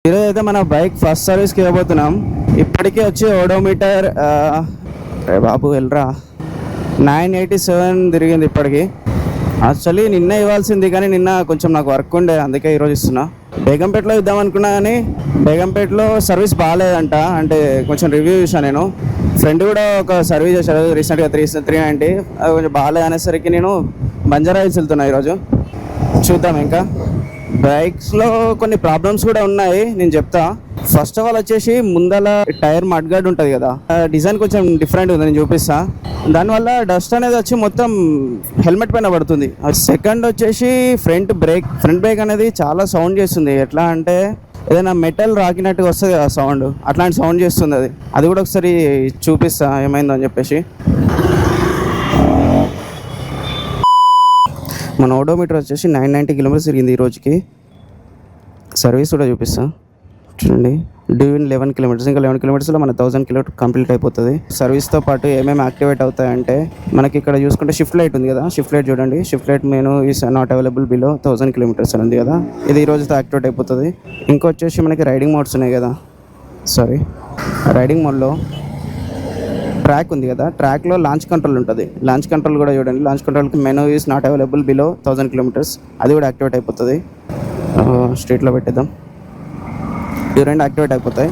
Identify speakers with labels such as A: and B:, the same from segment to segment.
A: ఈరోజు అయితే మన బైక్ ఫస్ట్ సర్వీస్కి ఇవ్వబోతున్నాం. ఇప్పటికే వచ్చి ఓడోమీటర్ బాబు వెళ్ళరా 987 తిరిగింది ఇప్పటికి. యాక్చువల్లీ నిన్న ఇవ్వాల్సింది కానీ నిన్న కొంచెం నాకు వర్క్ ఉండే, అందుకే ఈరోజు ఇస్తున్నా. బేగంపేటలో ఇద్దాం అనుకున్నా కానీ బేగంపేటలో సర్వీస్ బాగాలేదంట. అంటే కొంచెం రివ్యూ చూసాను నేను. ఫ్రెండ్ కూడా ఒక సర్వీస్ చేశాడు రీసెంట్గా 390. అది కొంచెం బాగాలేదు అనేసరికి నేను బంజారా హిల్స్ వెళ్తున్నా ఈరోజు. చూద్దాం. ఇంకా బైక్స్లో కొన్ని ప్రాబ్లమ్స్ కూడా ఉన్నాయి, నేను చెప్తా. ఫస్ట్ ఆఫ్ ఆల్ వచ్చేసి ముందల టైర్ మడ్గార్డ్ ఉంటుంది కదా, డిజైన్ కొంచెం డిఫరెంట్ ఉంది, నేను చూపిస్తా. దానివల్ల డస్ట్ అనేది వచ్చి మొత్తం హెల్మెట్ పైన పడుతుంది. సెకండ్ వచ్చేసి ఫ్రంట్ బ్రేక్ అనేది చాలా సౌండ్ చేస్తుంది. ఎట్లా అంటే ఏదైనా మెటల్ రాకినట్టుగా వస్తుంది కదా సౌండ్, అట్లాంటి సౌండ్ చేస్తుంది. అది కూడా ఒకసారి చూపిస్తా ఏమైందో అని చెప్పేసి. మన ఓడోమీటర్ వచ్చేసి 990 కిలోమీటర్స్ తిరిగింది ఈ రోజుకి. సర్వీస్ కూడా చూపిస్తా చూడండి. డ్యూన్ 11 కిలోమీటర్స్, ఇంకా 11 కిలోమీటర్స్లో మన 1000 కిలోమీటర్ కంప్లీట్ అయిపోతుంది. సర్వీస్తో పాటు ఏమేమి యాక్టివేట్ అవుతాయంటే మనకి ఇక్కడ చూసుకుంటే షిఫ్ట్ లైట్ ఉంది కదా, షిఫ్ట్ లైట్ చూడండి. Shift light menu is not available below 1000 kilometres ఉంది కదా, ఇది ఈ రోజుతో యాక్టివేట్ అయిపోతుంది. ఇంకొచ్చేసి మనకి రైడింగ్ మోడ్స్ ఉన్నాయి కదా, రైడింగ్ మోడ్లో ట్రాక్ ఉంది కదా, ట్రాక్లో లాంచ్ కంట్రోల్ ఉంటుంది. లాంచ్ కంట్రోల్ కూడా చూడండి. లాంచ్ కంట్రోల్కి menu is not available below 1000 kilometres, అది కూడా యాక్టివేట్ అయిపోతుంది. స్ట్రీట్లో పెట్టేద్దాం, ఇవి రెండు యాక్టివేట్ అయిపోతాయి.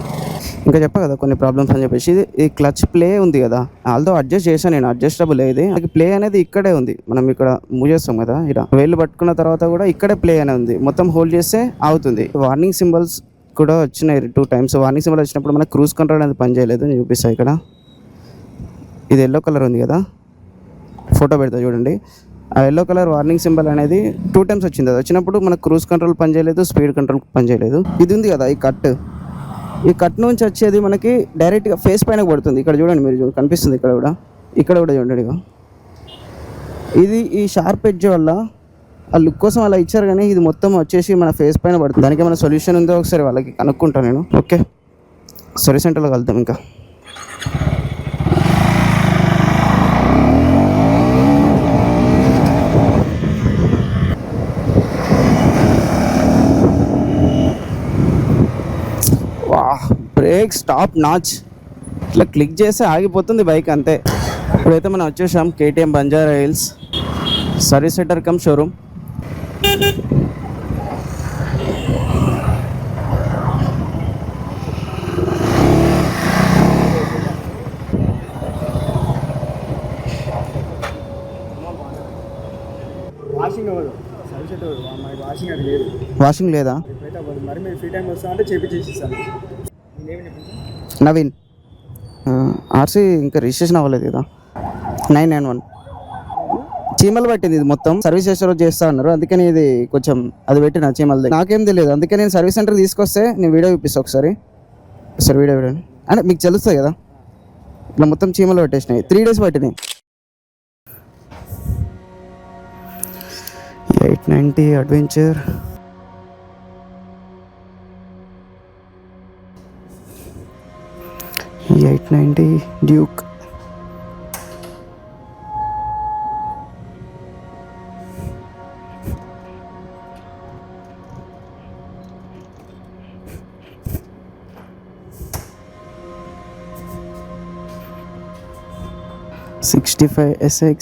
A: ఇంకా చెప్పా కదా కొన్ని ప్రాబ్లమ్స్ అని చెప్పేసి. ఈ క్లచ్ ప్లే ఉంది కదా, ఆల్దో అడ్జస్ట్ చేశాను నేను, అడ్జస్టబుల్ ఇది. ప్లే అనేది ఇక్కడే ఉంది, మనం ఇక్కడ మూవ్ చేస్తాం కదా, ఇలా వేళ్ళు పట్టుకున్న తర్వాత కూడా ఇక్కడే ప్లే అనేది ఉంది. మొత్తం హోల్డ్ చేస్తే అవుతుంది. వార్నింగ్ సింబల్స్ కూడా వచ్చినాయి 2 times. వార్నింగ్ సింబల్ వచ్చినప్పుడు మన క్రూజ్ కంట్రోల్ అనేది పనిచేయలేదు, నేను చూపిస్తాను. ఇక్కడ ఇది ఎల్లో కలర్ ఉంది కదా, ఫోటో పెడతా చూడండి. ఆ ఎల్లో కలర్ వార్నింగ్ సింబల్ అనేది 2 times వచ్చింది. అది వచ్చినప్పుడు మన క్రూజ్ కంట్రోల్ పనిచేయలేదు, స్పీడ్ కంట్రోల్ పనిచేయలేదు. ఇది ఉంది కదా ఈ కట్ నుంచి వచ్చేది మనకి డైరెక్ట్గా ఫేస్ పైన పడుతుంది. ఇక్కడ చూడండి, మీరు కనిపిస్తుంది ఇక్కడ కూడా చూడండి. ఇది ఈ షార్ప్ ఎడ్జ్ వల్ల ఆ లుక్ కోసం అలా ఇచ్చారు, కానీ ఇది మొత్తం వచ్చేసి మన ఫేస్ పైన పడుతుంది. దానికి మన సొల్యూషన్ ఉందో ఒకసారి వాళ్ళకి కనుక్కుంటాను నేను. ఓకే, సర్వీస్ సెంటర్లో కలుద్దాం. ఇంకా బ్రేక్ స్టాప్ నాచ్, ఇట్లా క్లిక్ చేస్తే ఆగిపోతుంది బైక్, అంతే. ఇప్పుడైతే మనం వచ్చేసాం KTM Banjara hills service centre come showroom. Washing లేదా? నవీన్, ఆర్సీ ఇంకా రిజిస్ట్రేషన్ అవ్వలేదు కదా. 991 చీమలు పట్టింది. ఇది మొత్తం సర్వీస్ చేసే రోజు చేస్తా అన్నారు, అందుకని ఇది కొంచెం అది పెట్టిన చీమలది. నాకేం తెలియదు, అందుకే నేను సర్వీస్ సెంటర్ తీసుకొస్తే నేను వీడియో చూపిస్తాను ఒకసారి వీడియో అంటే మీకు తెలుస్తుంది కదా. ఇట్లా మొత్తం చీమలు పట్టేసినాయి, 3 days పట్టినాయి. 890 అడ్వెంచర్, ఈ 890 డ్యూక్. SX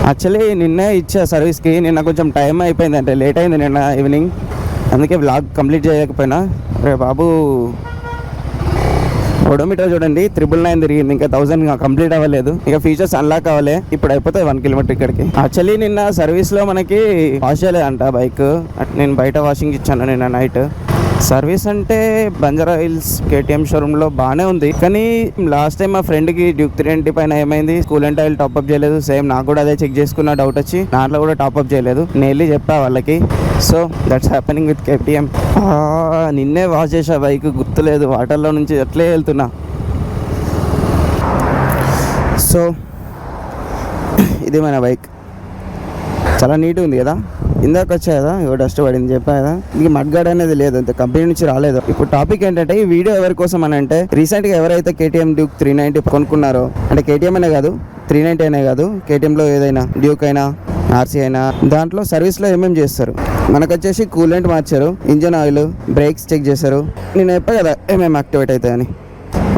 A: యాక్చువల్లీ నిన్నే ఇచ్చా సర్వీస్కి. నిన్న కొంచెం టైం అయిపోయింది, అంటే లేట్ అయింది నిన్న ఈవినింగ్, అందుకే వ్లాగ్ కంప్లీట్ చేయలేకపోయినా. రే బాబు, ఓడోమీటర్ చూడండి 999 తిరిగింది, ఇంకా 1000 కంప్లీట్ అవ్వలేదు. ఇక ఫీచర్స్ అన్లాక్ అవ్వలే, ఇప్పుడు అయిపోతాయి 1 kilometer ఇక్కడికి. యాక్చువల్లీ నిన్న సర్వీస్లో మనకి వాష్ చేయలేదంట బైక్, నేను బయట వాషింగ్ ఇచ్చాను నిన్న నైట్. సర్వీస్ అంటే బంజారా హిల్స్ KTM షోరూంలో బాగానే ఉంది, కానీ లాస్ట్ టైం మా ఫ్రెండ్కి డ్యూక్ 390 పైన ఏమైంది, కూలెంట్ ఆయిల్ టాప్అప్ చేయలేదు. సేమ్ నాకు కూడా అదే చెక్ చేసుకున్న, డౌట్ వచ్చి దాంట్లో కూడా టాప్అప్ చేయలేదు. నేను వెళ్ళి చెప్పా వాళ్ళకి. So that's happening with KTM. నిన్నే వాష్ చేసా బైక్, గుర్తులేదు, వాటర్లో నుంచి అట్లే వెళ్తున్నా. సో ఇది మన బైక్, చాలా నీట్గా ఉంది కదా. ఇందాక వచ్చాయి కదా, ఇవో డస్ట్ పడింది చెప్పా కదా. ఇంక మడ్గార్డ్ అనేది లేదు, అంత కంపెనీ నుంచి రాలేదు. ఇప్పుడు టాపిక్ ఏంటంటే, ఈ వీడియో ఎవరి కోసం అని అంటే, రీసెంట్గా ఎవరైతే KTM డ్యూక్ 390 కొనుక్కున్నారో, అంటే KTM అనే కాదు 390 అనే కాదు, KTMలో ఏదైనా డ్యూక్ అయినా ఆర్సీ అయినా. దాంట్లో సర్వీస్లో ఏమేమి చేస్తారు మనకు వచ్చేసి కూలెంట్ మార్చారు, ఇంజన్ ఆయిల్, బ్రేక్స్ చెక్ చేశారు. నేను చెప్పా కదా ఏమేమి యాక్టివేట్ అవుతాయని.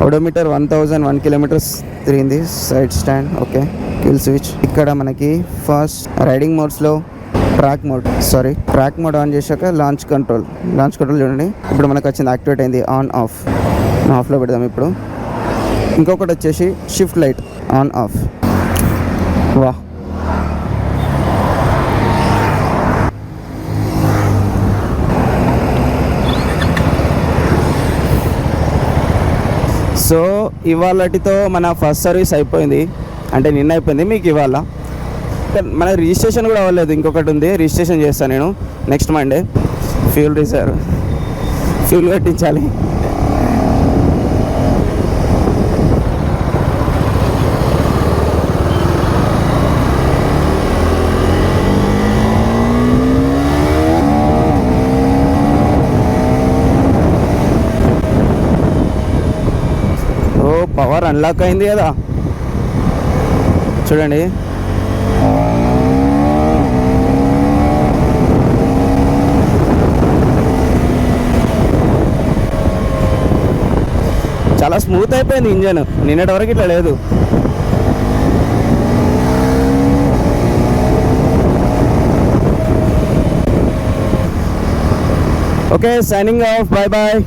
A: ఓడోమీటర్ 1001 కిలోమీటర్స్ తిరిగింది. Side stand okay. Kill switch ఇక్కడ మనకి ఫస్ట్ రైడింగ్ మోడ్స్లో ట్రాక్ మోడ్ ఆన్ చేశాక లాంచ్ కంట్రోల్ చూడండి. ఇప్పుడు మనకు వచ్చింది యాక్టివేట్ అయింది. ఆన్ ఆఫ్లో పెడదాం ఇప్పుడు. ఇంకొకటి వచ్చేసి షిఫ్ట్ లైట్ ఆన్ ఆఫ్. వా సో ఇవాళటితో మన ఫస్ట్ సర్వీస్ అయిపోయింది, అంటే నిన్న అయిపోయింది. మీకు ఇవాళ మన రిజిస్ట్రేషన్ కూడా అవ్వలేదు, ఇంకొకటి ఉంది రిజిస్ట్రేషన్ చేస్తాను నేను నెక్స్ట్ మండే. ఫ్యూల్ కట్టించాలి. పవర్ అన్లాక్ అయింది కదా చూడండి. చాలా స్మూత్ అయిపోయింది ఇంజన్, నిన్నటి వరకు ఇట్లా లేదు. Okay, signing off, bye bye.